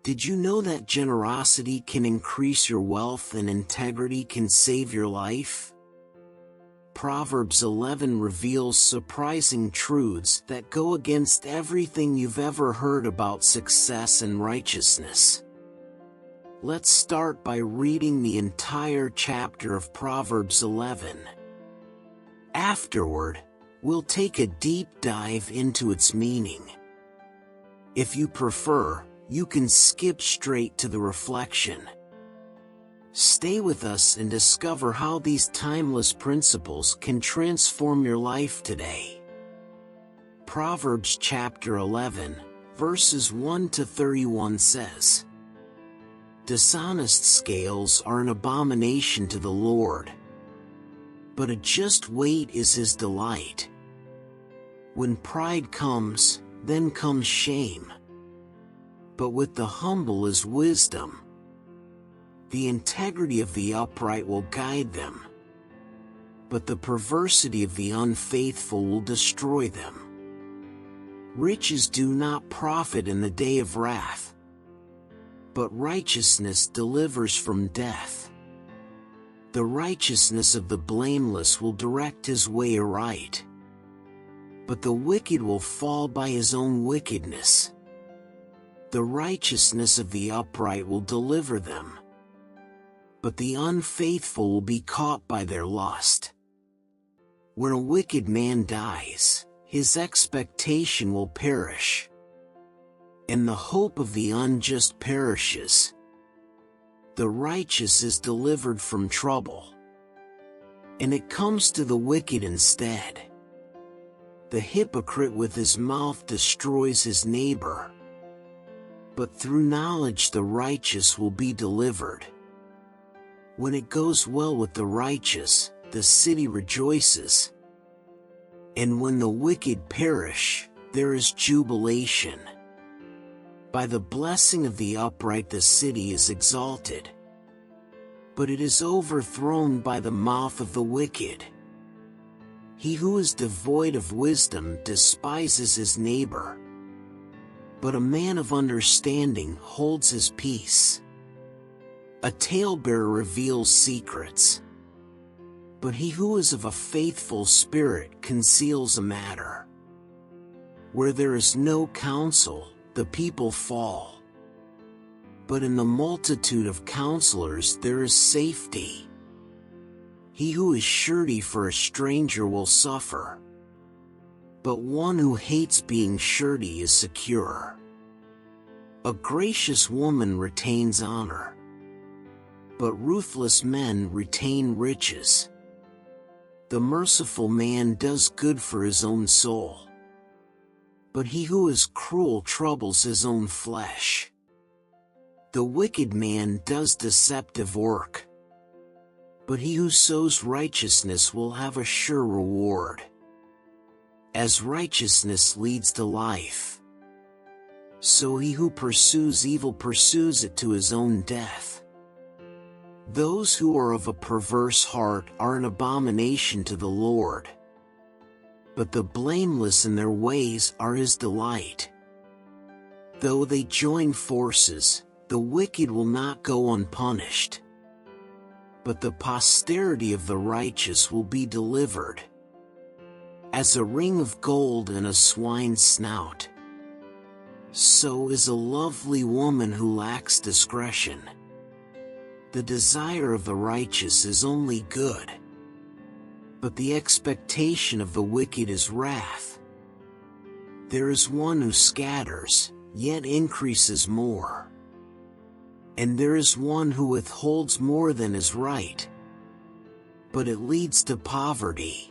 Did you know that generosity can increase your wealth and integrity can save your life? Proverbs 11 reveals surprising truths that go against everything you've ever heard about success and righteousness. Let's start by reading the entire chapter of Proverbs 11. Afterward, we'll take a deep dive into its meaning. If you prefer, you can skip straight to the reflection. Stay with us and discover how these timeless principles can transform your life today. Proverbs chapter 11, verses 1 to 31 says, "Dishonest scales are an abomination to the Lord, but a just weight is his delight. When pride comes, then comes shame. But with the humble is wisdom. The integrity of the upright will guide them, but the perversity of the unfaithful will destroy them. Riches do not profit in the day of wrath, but righteousness delivers from death. The righteousness of the blameless will direct his way aright, but the wicked will fall by his own wickedness. The righteousness of the upright will deliver them, but the unfaithful will be caught by their lust. When a wicked man dies, his expectation will perish, and the hope of the unjust perishes. The righteous is delivered from trouble, and it comes to the wicked instead. The hypocrite with his mouth destroys his neighbor, but through knowledge the righteous will be delivered. When it goes well with the righteous, the city rejoices, and when the wicked perish, there is jubilation. By the blessing of the upright the city is exalted, but it is overthrown by the mouth of the wicked. He who is devoid of wisdom despises his neighbor, but a man of understanding holds his peace. A talebearer reveals secrets, but he who is of a faithful spirit conceals a matter. Where there is no counsel, the people fall, but in the multitude of counselors there is safety. He who is surety for a stranger will suffer, but one who hates being surety is secure. A gracious woman retains honor, but ruthless men retain riches. The merciful man does good for his own soul, but he who is cruel troubles his own flesh. The wicked man does deceptive work, but he who sows righteousness will have a sure reward. As righteousness leads to life, so he who pursues evil pursues it to his own death. Those who are of a perverse heart are an abomination to the Lord, but the blameless in their ways are his delight. Though they join forces, the wicked will not go unpunished, but the posterity of the righteous will be delivered. As a ring of gold in a swine's snout, so is a lovely woman who lacks discretion. The desire of the righteous is only good, but the expectation of the wicked is wrath. There is one who scatters, yet increases more, and there is one who withholds more than is right, but it leads to poverty.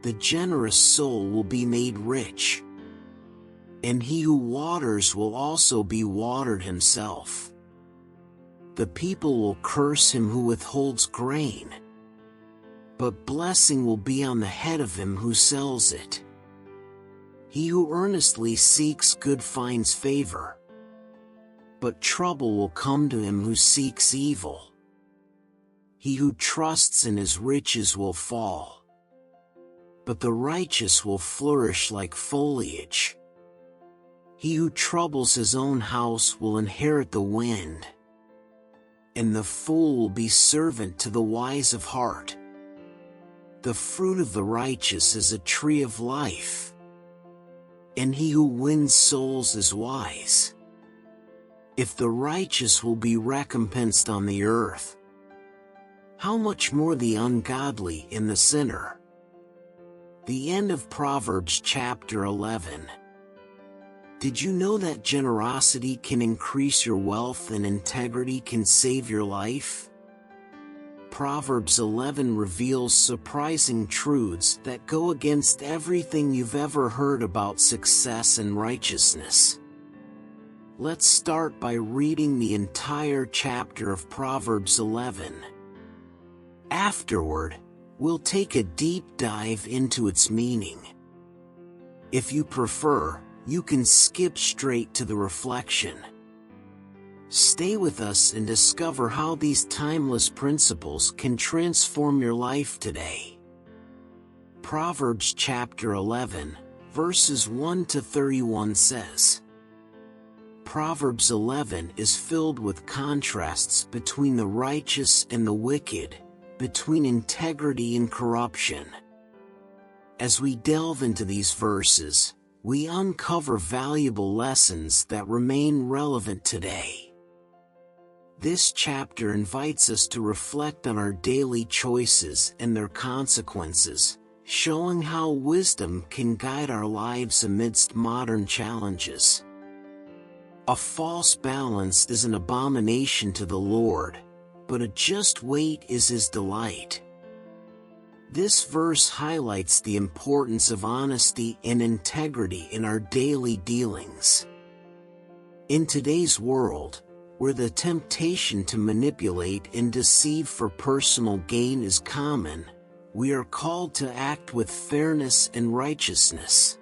The generous soul will be made rich, and he who waters will also be watered himself. The people will curse him who withholds grain, but blessing will be on the head of him who sells it. He who earnestly seeks good finds favor, but trouble will come to him who seeks evil. He who trusts in his riches will fall, but the righteous will flourish like foliage. He who troubles his own house will inherit the wind, and the fool will be servant to the wise of heart. The fruit of the righteous is a tree of life, and he who wins souls is wise. If the righteous will be recompensed on the earth, how much more the ungodly and the sinner? The end of Proverbs chapter 11. Did you know that generosity can increase your wealth and integrity can save your life? Proverbs 11 reveals surprising truths that go against everything you've ever heard about success and righteousness. Let's start by reading the entire chapter of Proverbs 11. Afterward, we'll take a deep dive into its meaning. If you prefer, you can skip straight to the reflection. Stay with us and discover how these timeless principles can transform your life today. Proverbs chapter 11, verses 1 to 31 says, Proverbs 11 is filled with contrasts between the righteous and the wicked, between integrity and corruption. As we delve into these verses, we uncover valuable lessons that remain relevant today. This chapter invites us to reflect on our daily choices and their consequences, showing how wisdom can guide our lives amidst modern challenges. A false balance is an abomination to the Lord, but a just weight is his delight. This verse highlights the importance of honesty and integrity in our daily dealings. In today's world, where the temptation to manipulate and deceive for personal gain is common, we are called to act with fairness and righteousness.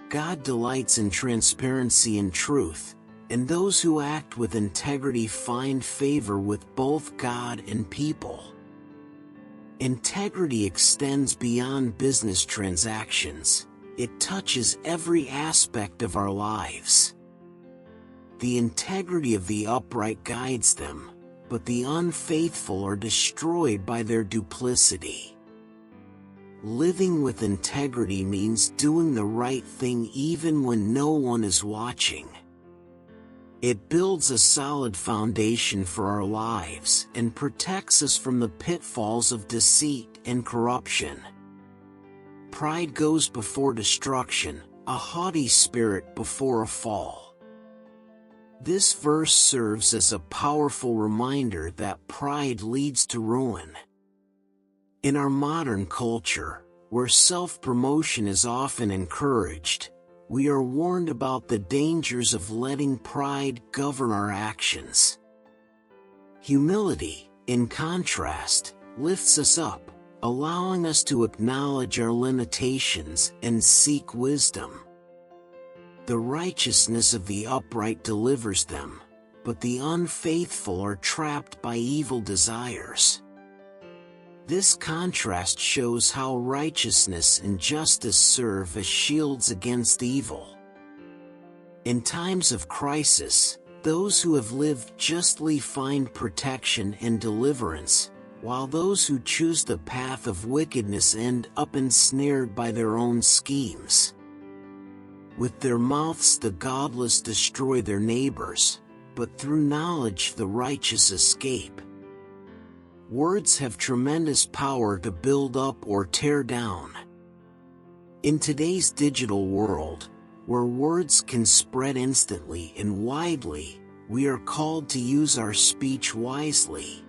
God delights in transparency and truth, and those who act with integrity find favor with both God and people. Integrity extends beyond business transactions. It touches every aspect of our lives. The integrity of the upright guides them, but the unfaithful are destroyed by their duplicity. Living with integrity means doing the right thing even when no one is watching. It builds a solid foundation for our lives and protects us from the pitfalls of deceit and corruption. Pride goes before destruction, a haughty spirit before a fall. This verse serves as a powerful reminder that pride leads to ruin. In our modern culture, where self-promotion is often encouraged, we are warned about the dangers of letting pride govern our actions. Humility, in contrast, lifts us up, allowing us to acknowledge our limitations and seek wisdom. The righteousness of the upright delivers them, but the unfaithful are trapped by evil desires. This contrast shows how righteousness and justice serve as shields against evil. In times of crisis, those who have lived justly find protection and deliverance, while those who choose the path of wickedness end up ensnared by their own schemes. With their mouths the godless destroy their neighbors, but through knowledge the righteous escape. Words have tremendous power to build up or tear down. In today's digital world, where words can spread instantly and widely, we are called to use our speech wisely.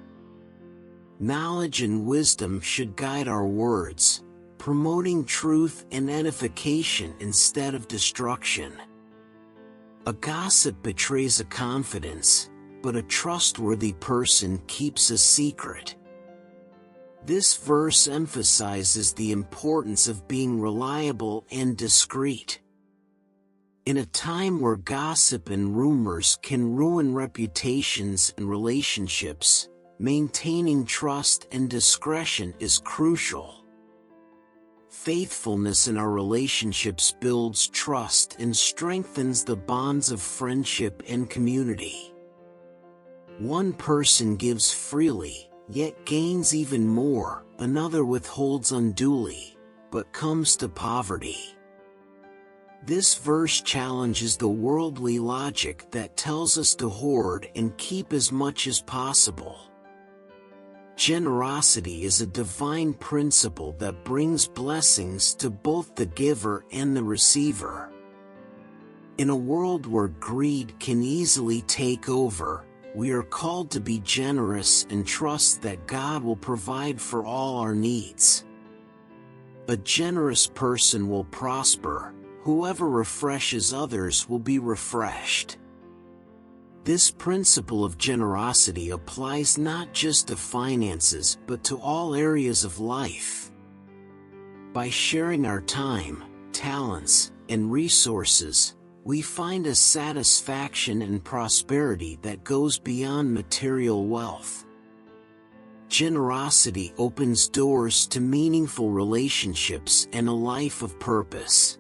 Knowledge and wisdom should guide our words, promoting truth and edification instead of destruction. A gossip betrays a confidence, but a trustworthy person keeps a secret. This verse emphasizes the importance of being reliable and discreet. In a time where gossip and rumors can ruin reputations and relationships, maintaining trust and discretion is crucial. Faithfulness in our relationships builds trust and strengthens the bonds of friendship and community. One person gives freely, yet gains even more. Another withholds unduly, but comes to poverty. This verse challenges the worldly logic that tells us to hoard and keep as much as possible. Generosity is a divine principle that brings blessings to both the giver and the receiver. In a world where greed can easily take over, we are called to be generous and trust that God will provide for all our needs. A generous person will prosper. Whoever refreshes others will be refreshed. This principle of generosity applies not just to finances but to all areas of life. By sharing our time, talents, and resources, we find a satisfaction and prosperity that goes beyond material wealth. Generosity opens doors to meaningful relationships and a life of purpose.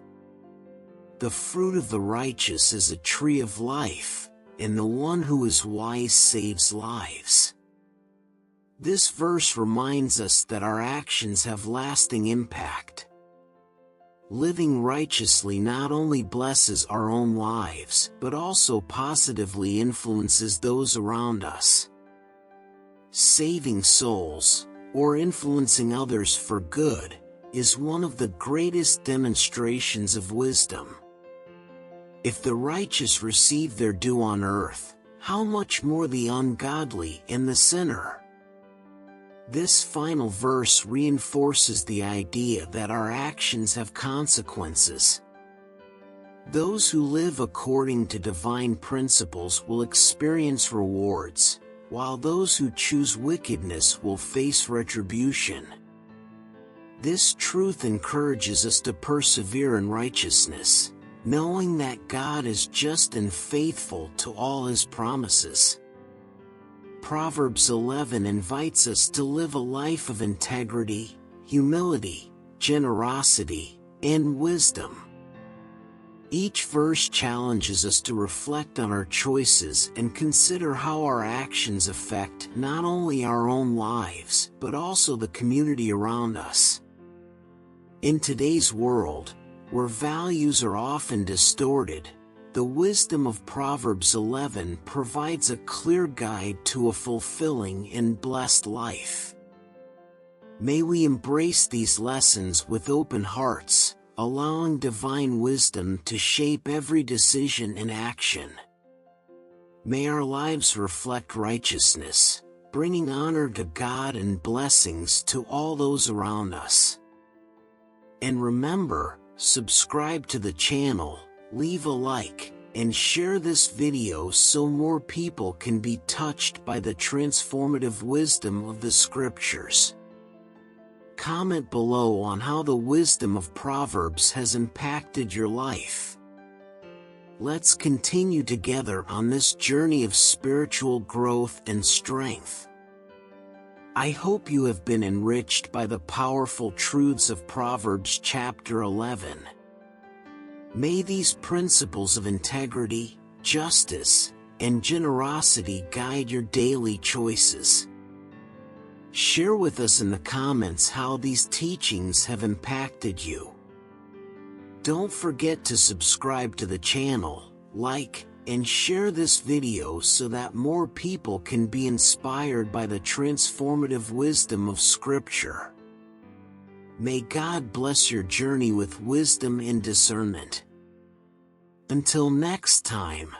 The fruit of the righteous is a tree of life, and the one who is wise saves lives. This verse reminds us that our actions have lasting impact. Living righteously not only blesses our own lives, but also positively influences those around us. Saving souls, or influencing others for good, is one of the greatest demonstrations of wisdom. If the righteous receive their due on earth, how much more the ungodly and the sinner? This final verse reinforces the idea that our actions have consequences. Those who live according to divine principles will experience rewards, while those who choose wickedness will face retribution. This truth encourages us to persevere in righteousness, knowing that God is just and faithful to all His promises. Proverbs 11 invites us to live a life of integrity, humility, generosity, and wisdom. Each verse challenges us to reflect on our choices and consider how our actions affect not only our own lives, but also the community around us. In today's world, where values are often distorted, the wisdom of Proverbs 11 provides a clear guide to a fulfilling and blessed life. May we embrace these lessons with open hearts, allowing divine wisdom to shape every decision and action. May our lives reflect righteousness, bringing honor to God and blessings to all those around us. And remember, subscribe to the channel, leave a like, and share this video so more people can be touched by the transformative wisdom of the Scriptures. Comment below on how the wisdom of Proverbs has impacted your life. Let's continue together on this journey of spiritual growth and strength. I hope you have been enriched by the powerful truths of Proverbs chapter 11. May these principles of integrity, justice, and generosity guide your daily choices. Share with us in the comments how these teachings have impacted you. Don't forget to subscribe to the channel, like, and share this video so that more people can be inspired by the transformative wisdom of Scripture. May God bless your journey with wisdom and discernment. Until next time.